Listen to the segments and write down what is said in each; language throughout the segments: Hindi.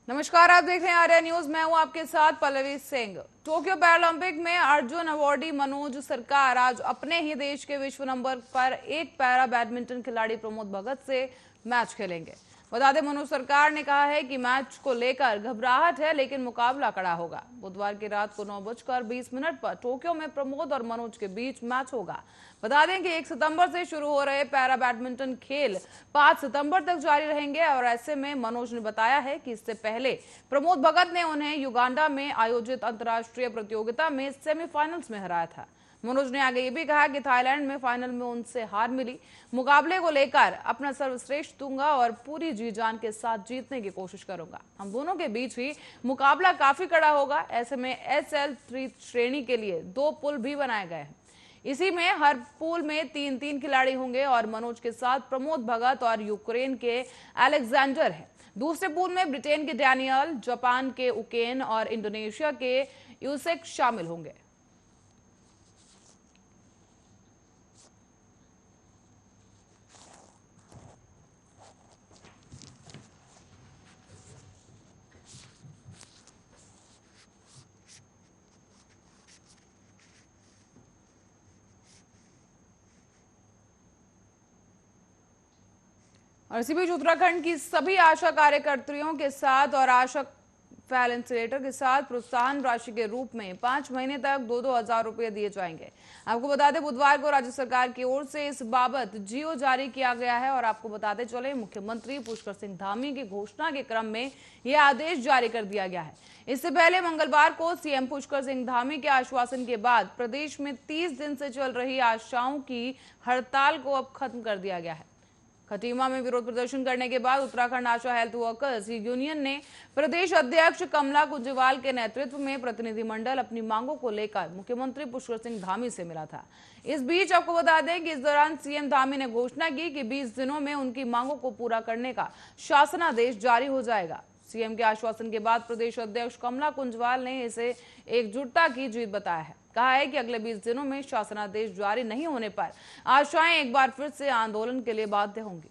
नमस्कार, आप देख रहे हैं आर्या न्यूज। मैं हूं आपके साथ पल्लवी सिंह। टोक्यो पैरालंपिक में अर्जुन अवार्डी मनोज सरकार आज अपने ही देश के विश्व नंबर पर एक पैरा बैडमिंटन खिलाड़ी प्रमोद भगत से मैच खेलेंगे। बता दें, मनोज सरकार ने कहा है कि मैच को लेकर घबराहट है, लेकिन मुकाबला कड़ा होगा। बुधवार की रात को 9:20 पर टोक्यो में प्रमोद और मनोज के बीच मैच होगा। बता दें कि 1 सितंबर से शुरू हो रहे पैरा बैडमिंटन खेल 5 सितंबर तक जारी रहेंगे और ऐसे में मनोज ने बताया है कि इससे पहले प्रमोद भगत ने उन्हें युगांडा में आयोजित अंतर्राष्ट्रीय प्रतियोगिता में सेमीफाइनल्स में हराया था। मनोज ने आगे ये भी कहा कि थाईलैंड में फाइनल में उनसे हार मिली। मुकाबले को लेकर अपना सर्वश्रेष्ठ दूंगा और पूरी जी जान के साथ जीतने की कोशिश करूंगा। हम दोनों के बीच ही मुकाबला काफी कड़ा होगा। ऐसे में SL3 श्रेणी के लिए 2 पुल भी बनाए गए हैं। इसी में हर पूल में 3-3 खिलाड़ी होंगे और मनोज के साथ प्रमोद भगत और यूक्रेन के अलेक्जेंडर है। दूसरे पूल में ब्रिटेन के डैनियल, जापान के उकेन और इंडोनेशिया के यूसेक शामिल होंगे। और इसी बीच उत्तराखंड की सभी आशा कार्यकर्तियों के साथ और आशा फैसिलिटेटर के साथ प्रोत्साहन राशि के रूप में 5 महीने तक 2-2 हजार रुपए दिए जाएंगे। आपको बता दें, बुधवार को राज्य सरकार की ओर से इस बाबत जीओ जारी किया गया है और आपको बताते चले, मुख्यमंत्री पुष्कर सिंह धामी की घोषणा के क्रम में यह आदेश जारी कर दिया गया है। इससे पहले मंगलवार को सीएम पुष्कर सिंह धामी के आश्वासन के बाद प्रदेश में 30 दिन से चल रही आशाओं की हड़ताल को अब खत्म कर दिया गया है। खटीमा में विरोध प्रदर्शन करने के बाद उत्तराखंड आशा हेल्थ वर्कर्स यूनियन ने प्रदेश अध्यक्ष कमला कुंजवाल के नेतृत्व में प्रतिनिधिमंडल अपनी मांगों को लेकर मुख्यमंत्री पुष्कर सिंह धामी से मिला था। इस बीच आपको बता दें कि इस दौरान सीएम धामी ने घोषणा की कि 20 दिनों में उनकी मांगों को पूरा करने का शासनादेश जारी हो जाएगा। सीएम के आश्वासन के बाद प्रदेश अध्यक्ष कमला कुंजवाल ने इसे एकजुटता की जीत बताया है। कहा है कि अगले 20 दिनों में शासनादेश जारी नहीं होने पर आशाएं एक बार फिर से आंदोलन के लिए बाध्य होंगी।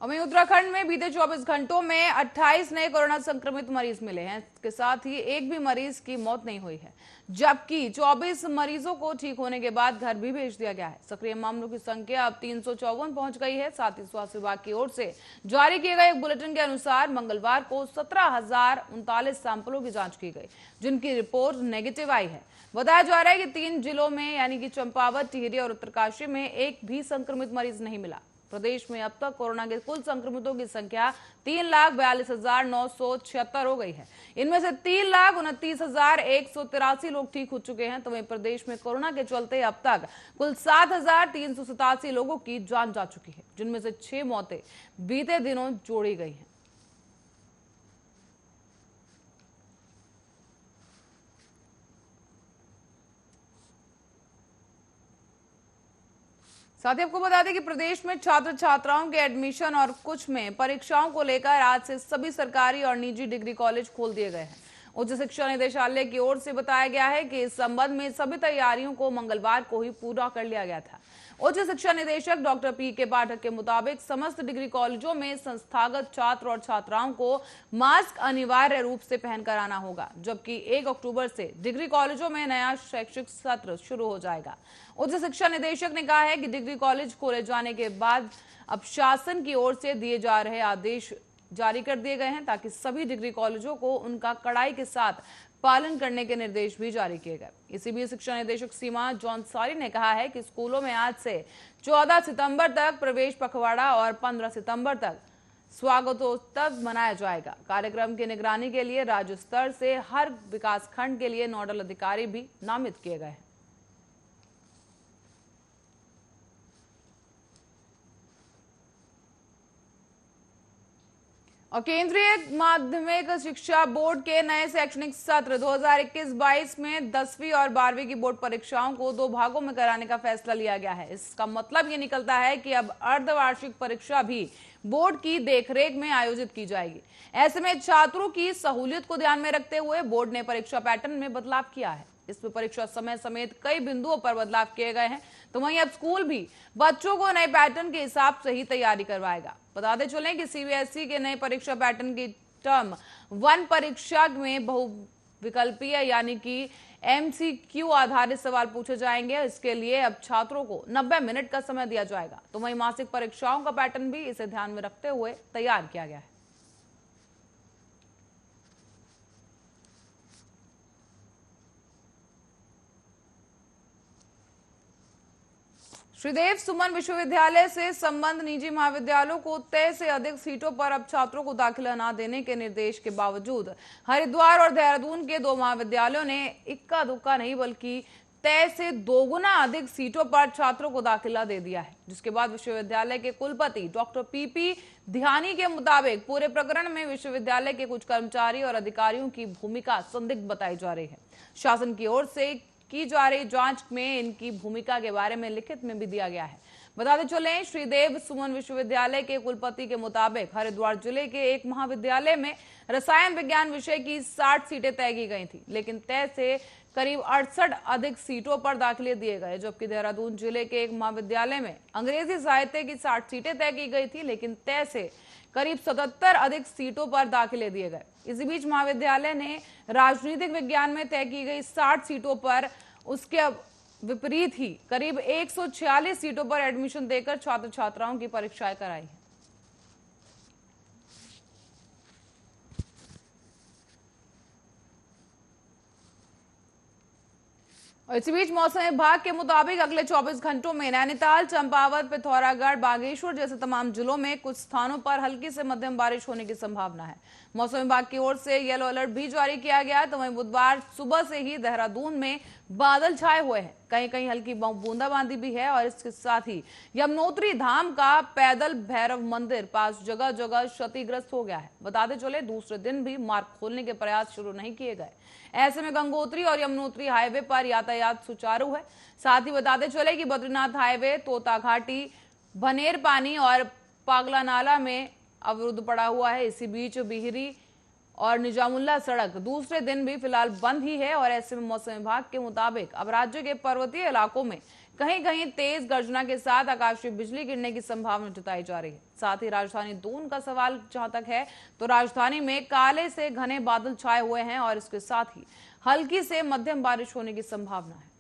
वहीं उत्तराखंड में बीते 24 घंटों में 28 नए कोरोना संक्रमित मरीज मिले हैं। इसके साथ ही एक भी मरीज की मौत नहीं हुई है, जबकि 24 मरीजों को ठीक होने के बाद घर भी भेज दिया गया है। सक्रिय मामलों की संख्या अब 354 पहुंच गई है। साथ ही स्वास्थ्य विभाग की ओर से जारी किए गए एक बुलेटिन के अनुसार मंगलवार को 17,039 सैंपलों की जांच की गई, जिनकी रिपोर्ट नेगेटिव आई है। बताया जा रहा है कि 3 जिलों में यानी कि चंपावत, टिहरी और उत्तरकाशी में एक भी संक्रमित मरीज नहीं मिला। प्रदेश में अब तक कोरोना के कुल संक्रमितों की संख्या 3,42,976 हो गई है। इनमें से 3,29,183 लोग ठीक हो चुके हैं। तो वहीं प्रदेश में कोरोना के चलते अब तक कुल 7,387 लोगों की जान जा चुकी है, जिनमें से 6 मौतें बीते दिनों जोड़ी गई हैं। साथ ही आपको बता दें कि प्रदेश में छात्र छात्राओं के एडमिशन और कुछ में परीक्षाओं को लेकर आज से सभी सरकारी और निजी डिग्री कॉलेज खोल दिए गए हैं। उच्च शिक्षा निदेशालय की ओर से बताया गया है कि इस संबंध में सभी तैयारियों को मंगलवार को ही पूरा कर लिया गया था। उच्च शिक्षा निदेशक डॉक्टर PK पाठक के मुताबिक समस्त डिग्री कॉलेजों में संस्थागत छात्र और छात्राओं को मास्क अनिवार्य रूप से पहनकर आना होगा, जबकि 1 अक्टूबर से डिग्री कॉलेजों में नया शैक्षिक सत्र शुरू हो जाएगा। उच्च शिक्षा निदेशक ने कहा है कि डिग्री कॉलेज खोले जाने के बाद अब शासन की ओर से दिए जा रहे आदेश जारी कर दिए गए हैं, ताकि सभी डिग्री कॉलेजों को उनका कड़ाई के साथ पालन करने के निर्देश भी जारी किए गए। इसी बीच शिक्षा निदेशक सीमा जौनसारी ने कहा है कि स्कूलों में आज से 14 सितंबर तक प्रवेश पखवाड़ा और 15 सितंबर तक स्वागतोत्सव मनाया जाएगा। कार्यक्रम की निगरानी के लिए राज्य स्तर से हर विकास खंड के लिए नोडल अधिकारी भी नामित किए गए हैं। और केंद्रीय माध्यमिक शिक्षा बोर्ड के नए शैक्षणिक सत्र 2021-22 में 10वीं और 12वीं की बोर्ड परीक्षाओं को 2 भागों में कराने का फैसला लिया गया है। इसका मतलब ये निकलता है कि अब अर्धवार्षिक परीक्षा भी बोर्ड की देखरेख में आयोजित की जाएगी। ऐसे में छात्रों की सहूलियत को ध्यान में रखते हुए बोर्ड ने परीक्षा पैटर्न में बदलाव किया है। इसमें परीक्षा समय समेत कई बिंदुओं पर बदलाव किए गए हैं। तो वहीं अब स्कूल भी बच्चों को नए पैटर्न के हिसाब से ही तैयारी करवाएगा। बताते चलें कि सीबीएसई के नए परीक्षा पैटर्न की टर्म 1 परीक्षा में बहुविकल्पीय यानी कि एमसीक्यू आधारित सवाल पूछे जाएंगे। इसके लिए अब छात्रों को 90 मिनट का समय दिया जाएगा। तो वहीं मासिक परीक्षाओं का पैटर्न भी इसे ध्यान में रखते हुए तैयार किया गया है। श्रीदेव सुमन विश्वविद्यालय से संबंध निजी महाविद्यालयों को तय से अधिक सीटों पर अब छात्रों को दाखिला न देने के निर्देश के बावजूद हरिद्वार और देहरादून के 2 महाविद्यालयों ने इक्का दुक्का नहीं बल्कि तय से 2 गुना अधिक सीटों पर छात्रों को दाखिला दे दिया है, जिसके बाद विश्वविद्यालय के कुलपति डॉक्टर पीपी ध्यानी के मुताबिक पूरे प्रकरण में विश्वविद्यालय के कुछ कर्मचारी और अधिकारियों की भूमिका संदिग्ध बताई जा रही है। शासन की ओर से की जा रही जांच में इनकी भूमिका के बारे में लिखित में भी दिया गया है। बताते चलें, श्रीदेव सुमन विश्वविद्यालय के कुलपति के मुताबिक हरिद्वार जिले के एक महाविद्यालय में रसायन विज्ञान विषय की 60 सीटें तय की गई थी, लेकिन तय से करीब 68 अधिक सीटों पर दाखिले दिए गए। जबकि देहरादून जिले के एक महाविद्यालय में अंग्रेजी साहित्य की 60 सीटें तय की गई थी, लेकिन तय से करीब 77 अधिक सीटों पर दाखिले दिए गए। इसी बीच महाविद्यालय ने राजनीतिक विज्ञान में तय की गई 60 सीटों पर उसके विपरीत ही करीब 146 सीटों पर एडमिशन देकर छात्र छात्राओं की परीक्षाएं कराई हैं। और इसी बीच मौसम विभाग के मुताबिक अगले 24 घंटों में नैनीताल, चंपावत, पिथौरागढ़, बागेश्वर जैसे तमाम जिलों में कुछ स्थानों पर हल्की से मध्यम बारिश होने की संभावना है। मौसम विभाग की ओर से येलो अलर्ट भी जारी किया गया है। तो वहीं बुधवार सुबह से ही देहरादून में बादल छाए हुए हैं, कहीं कहीं हल्की बूंदाबांदी भी है। और इसके साथ ही यमुनोत्री धाम का पैदल भैरव मंदिर पास जगह जगह क्षतिग्रस्त हो गया है। बताते चले, दूसरे दिन भी मार्ग खोलने के प्रयास शुरू नहीं किए गए। ऐसे में गंगोत्री और यमुनोत्री हाईवे पर यातायात सुचारू है। साथ ही बताते चले कि बद्रीनाथ हाईवे, तोता घाटी, भनेर पानी और पागला नाला में अवरुद्ध पड़ा हुआ है। इसी बीच बिहरी और निजामुल्ला सड़क दूसरे दिन भी फिलहाल बंद ही है। और ऐसे में मौसम विभाग के मुताबिक अब राज्य के पर्वतीय इलाकों में कहीं कहीं तेज गर्जना के साथ आकाशीय बिजली गिरने की संभावना जताई जा रही है। साथ ही राजधानी दून का सवाल जहां तक है, तो राजधानी में काले से घने बादल छाए हुए हैं और इसके साथ ही हल्की से मध्यम बारिश होने की संभावना है।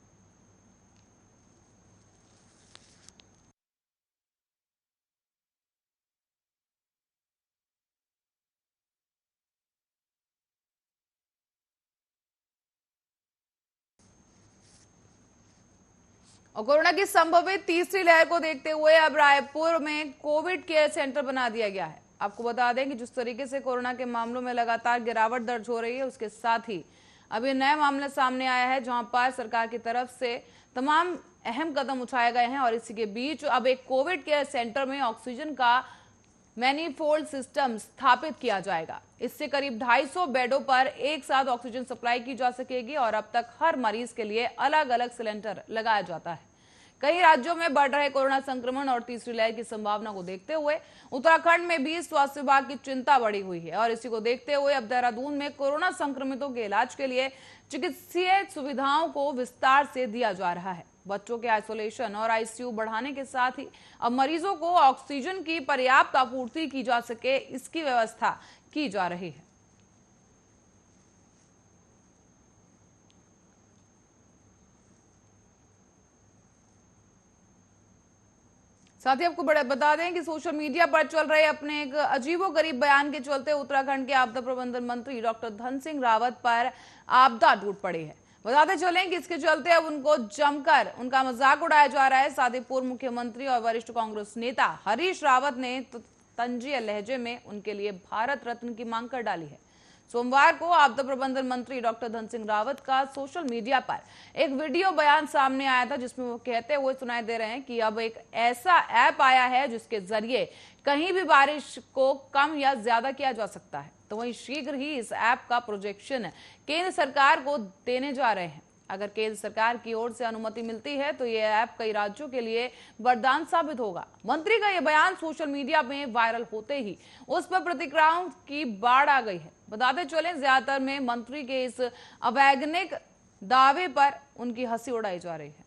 और कोरोना की संभावित तीसरी लहर को देखते हुए अब रायपुर में कोविड केयर सेंटर बना दिया गया है। आपको बता दें कि जिस तरीके से कोरोना के मामलों में लगातार गिरावट दर्ज हो रही है, उसके साथ ही अभी नए मामले सामने आया है, जहां पर सरकार की तरफ से तमाम अहम कदम उठाए गए हैं। और इसी के बीच अब एक कोविड केयर सेंटर में ऑक्सीजन का मैनीफोल्ड सिस्टम स्थापित किया जाएगा। इससे करीब 250 बेडों पर एक साथ ऑक्सीजन सप्लाई की जा सकेगी और अब तक हर मरीज के लिए अलग अलग सिलेंडर लगाया जाता है। कई राज्यों में बढ़ रहे कोरोना संक्रमण और तीसरी लहर की संभावना को देखते हुए उत्तराखंड में भी स्वास्थ्य विभाग की चिंता बढ़ी हुई है। और इसी को देखते हुए अब देहरादून में कोरोना संक्रमितों के इलाज के लिए चिकित्सीय सुविधाओं को विस्तार से दिया जा रहा है। बच्चों के आइसोलेशन और आईसीयू बढ़ाने के साथ ही अब मरीजों को ऑक्सीजन की पर्याप्त आपूर्ति की जा सके, इसकी व्यवस्था की जा रही है। साथ ही आपको बता दें कि सोशल मीडिया पर चल रहे अपने एक अजीबोगरीब बयान के चलते उत्तराखंड के आपदा प्रबंधन मंत्री डॉक्टर धन सिंह रावत पर आपदा टूट पड़ी है। बताते चलें कि इसके चलते अब उनको जमकर उनका मजाक उड़ाया जा रहा है। साथ ही पूर्व मुख्यमंत्री और वरिष्ठ कांग्रेस नेता हरीश रावत ने तंजीय लहजे में उनके लिए भारत रत्न की मांग कर डाली है। सोमवार को आपदा प्रबंधन मंत्री डॉक्टर धन सिंह रावत का सोशल मीडिया पर एक वीडियो बयान सामने आया था, जिसमें वो कहते हुए सुनाई दे रहे हैं कि अब एक ऐसा ऐप आया है जिसके जरिए कहीं भी बारिश को कम या ज्यादा किया जा सकता है। तो वहीं शीघ्र ही इस ऐप का प्रोजेक्शन केंद्र सरकार को देने जा रहे हैं। अगर केंद्र सरकार की ओर से अनुमति मिलती है तो यह ऐप कई राज्यों के लिए वरदान साबित होगा। मंत्री का यह बयान सोशल मीडिया में वायरल होते ही उस पर प्रतिक्रियाओं की बाढ़ आ गई है। बताते चले, ज्यादातर में मंत्री के इस अवैज्ञानिक दावे पर उनकी हंसी उड़ाई जा रही है।